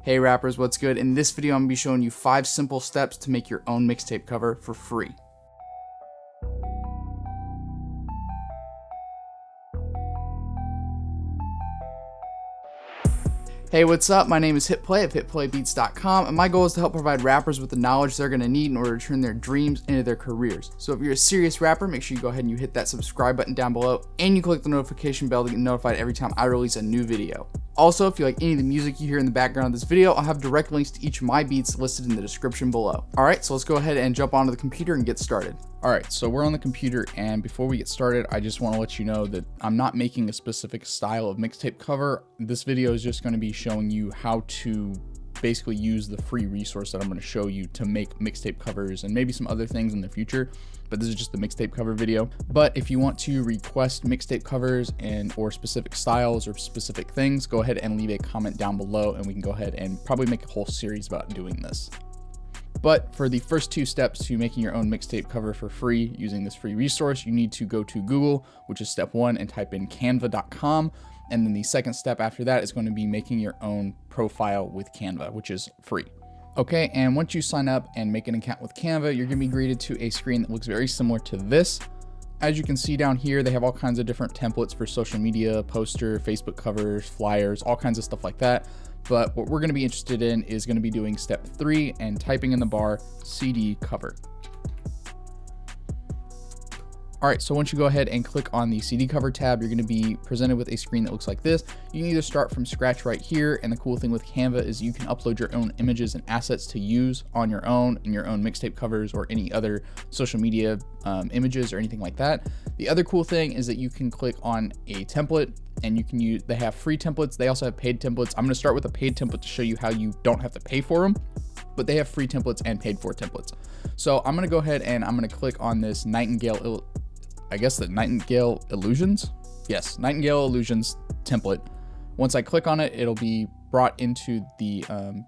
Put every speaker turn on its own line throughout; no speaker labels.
Hey rappers, what's good? In this video, I'm gonna be showing you 5 simple steps to make your own mixtape cover for free. Hey, what's up? My name is Hitplay of Hitplaybeats.com, and my goal is to help provide rappers with the knowledge they're going to need in order to turn their dreams into their careers. So if you're a serious rapper, make sure you go ahead and you hit that subscribe button down below, and you click the notification bell to get notified every time I release a new video. Also, if you like any of the music you hear in the background of this video, I'll have direct links to each of my beats listed in the description below. Alright, so let's go ahead and jump onto the computer and get started. Alright, so we're on the computer, and before we get started, I just want to let you know that I'm not making a specific style of mixtape cover. This video is just going to be showing you how to basically use the free resource that I'm going to show you to make mixtape covers and maybe some other things in the future, but this is just the mixtape cover video. But if you want to request mixtape covers or specific styles or specific things, go ahead and leave a comment down below and we can go ahead and probably make a whole series about doing this. But for the first 2 steps to making your own mixtape cover for free using this free resource, you need to go to Google, which is step 1, and type in canva.com. And then the second step after that is going to be making your own profile with Canva, which is free. Okay, and once you sign up and make an account with Canva, you're going to be greeted to a screen that looks very similar to this. As you can see down here, they have all kinds of different templates for social media, poster, Facebook covers, flyers, all kinds of stuff like that. But what we're going to be interested in is going to be doing step 3 and typing in the bar CD cover. All right, so once you go ahead and click on the CD cover tab, you're going to be presented with a screen that looks like this. You can either start from scratch right here, and the cool thing with Canva is you can upload your own images and assets to use on your own in your own mixtape covers or any other social media images or anything like that. The other cool thing is that you can click on a template and you can use, they have free templates. They also have paid templates. I'm going to start with a paid template to show you how you don't have to pay for them, but they have free templates and paid for templates. So I'm going to go ahead and I'm going to click on this Nightingale Illusions? Yes, Nightingale Illusions template. Once I click on it, it'll be brought into the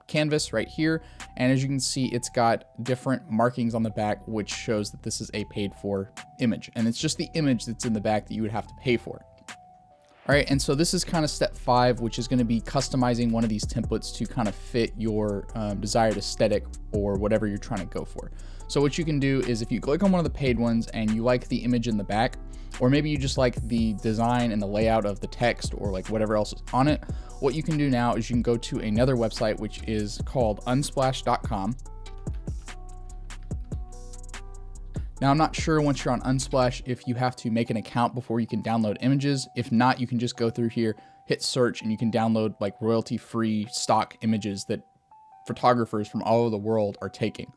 canvas right here. And as you can see, it's got different markings on the back, which shows that this is a paid for image. And it's just the image that's in the back that you would have to pay for. All right, and so this is kind of step 5, which is going to be customizing one of these templates to kind of fit your desired aesthetic or whatever you're trying to go for. So what you can do is if you click on one of the paid ones and you like the image in the back, or maybe you just like the design and the layout of the text or like whatever else is on it, what you can do now is you can go to another website, which is called unsplash.com. Now, I'm not sure once you're on Unsplash if you have to make an account before you can download images. If not, you can just go through here, hit search, and you can download like royalty-free stock images that photographers from all over the world are taking.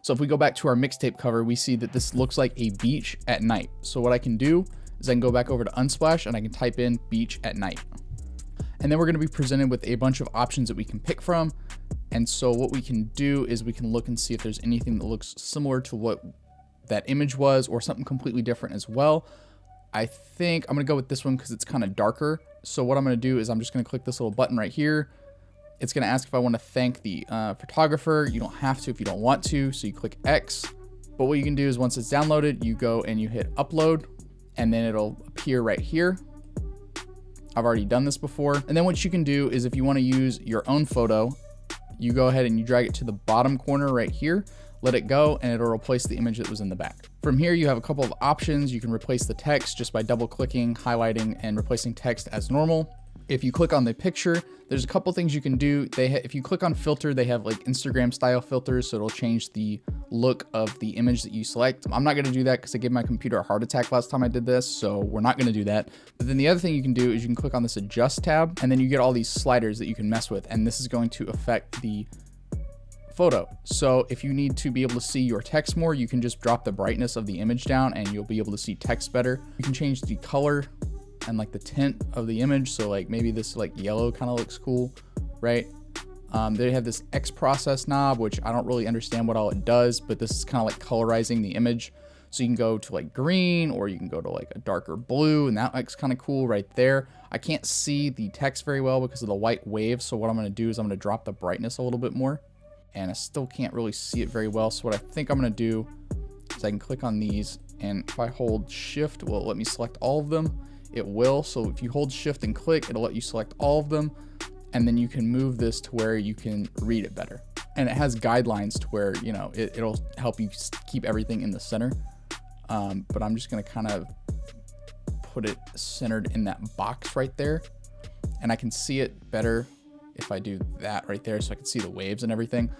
So if we go back to our mixtape cover, we see that this looks like a beach at night. So what I can do is I can go back over to Unsplash and I can type in beach at night. And then we're going to be presented with a bunch of options that we can pick from. And so what we can do is we can look and see if there's anything that looks similar to what that image was or something completely different as well. I think I'm gonna go with this one because it's kind of darker. So what I'm gonna do is I'm just gonna click this little button right here. It's gonna ask if I want to thank the photographer. You don't have to if you don't want to, so you click X. But what you can do is once it's downloaded, you go and you hit upload and then it'll appear right here. I've already done this before. And then what you can do is if you want to use your own photo, you go ahead and you drag it to the bottom corner right here, let it go, and it'll replace the image that was in the back. From here, you have a couple of options. You can replace the text just by double clicking, highlighting, and replacing text as normal. If you click on the picture, there's a couple things you can do. If you click on filter, they have like Instagram style filters, so it'll change the look of the image that you select. I'm not gonna do that because I gave my computer a heart attack last time I did this, so we're not gonna do that. But then the other thing you can do is you can click on this adjust tab, and then you get all these sliders that you can mess with, and this is going to affect the photo. So if you need to be able to see your text more, you can just drop the brightness of the image down and you'll be able to see text better. You can change the color and like the tint of the image. So like maybe this like yellow kind of looks cool, right? They have this X process knob, which I don't really understand what all it does, but this is kind of like colorizing the image. So you can go to like green or you can go to like a darker blue, and that looks kind of cool right there. I can't see the text very well because of the white wave. So what I'm going to do is I'm going to drop the brightness a little bit more. And I still can't really see it very well. So what I think I'm gonna do is I can click on these, and if I hold shift, will it let me select all of them? It will. So if you hold shift and click, it'll let you select all of them. and then you can move this to where you can read it better. And it has guidelines to where, you know, it'll help you keep everything in the center. But I'm just gonna kind of put it centered in that box right there. And I can see it better if I do that right there, so I can see the waves and everything.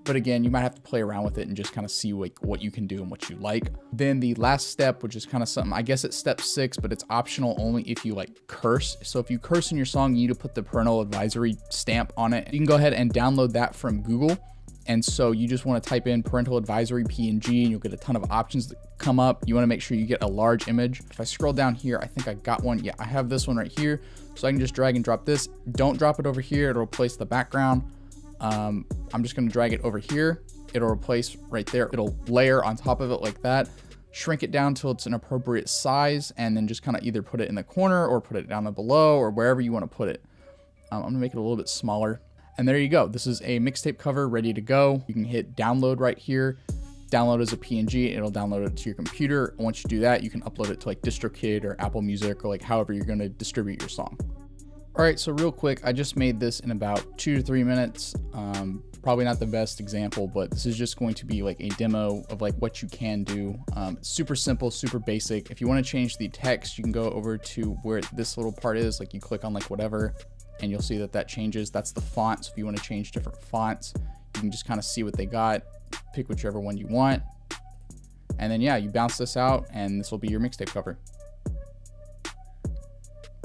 But again, you might have to play around with it and just kind of see like what you can do and what you like. Then the last step, which is kind of something, I guess it's step 6, but it's optional only if you like curse. So if you curse in your song, you need to put the parental advisory stamp on it. You can go ahead and download that from Google. And so you just want to type in parental advisory PNG and you'll get a ton of options that come up. You want to make sure you get a large image. If I scroll down here, I think I got one. Yeah, I have this one right here. So I can just drag and drop this. Don't drop it over here. It'll replace the background. I'm just going to drag it over here. It'll replace right there. It'll layer on top of it like that. Shrink it down till it's an appropriate size, and then just kind of either put it in the corner or put it down below or wherever you want to put it. I'm going to make it a little bit smaller. And there you go. This is a mixtape cover ready to go. You can hit download right here. Download as a PNG. It'll download it to your computer. Once you do that, you can upload it to like DistroKid or Apple Music or like however you're going to distribute your song. All right, so real quick, I just made this in about 2 to 3 minutes. Probably not the best example, but this is just going to be like a demo of like what you can do. Super simple, super basic. If you want to change the text, you can go over to where this little part is, like you click on like whatever, and you'll see that that changes. That's the font. So if you want to change different fonts, you can just kind of see what they got, pick whichever one you want. And then yeah, you bounce this out and this will be your mixtape cover.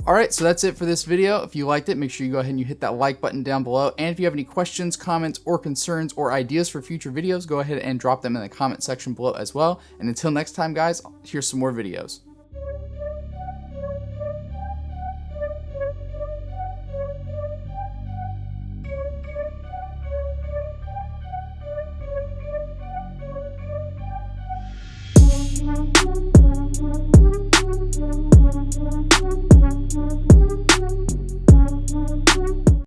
All right, so that's it for this video. If you liked it, make sure you go ahead and you hit that like button down below. And if you have any questions, comments, or concerns, or ideas for future videos, go ahead and drop them in the comment section below as well. And until next time, guys, here's some more videos.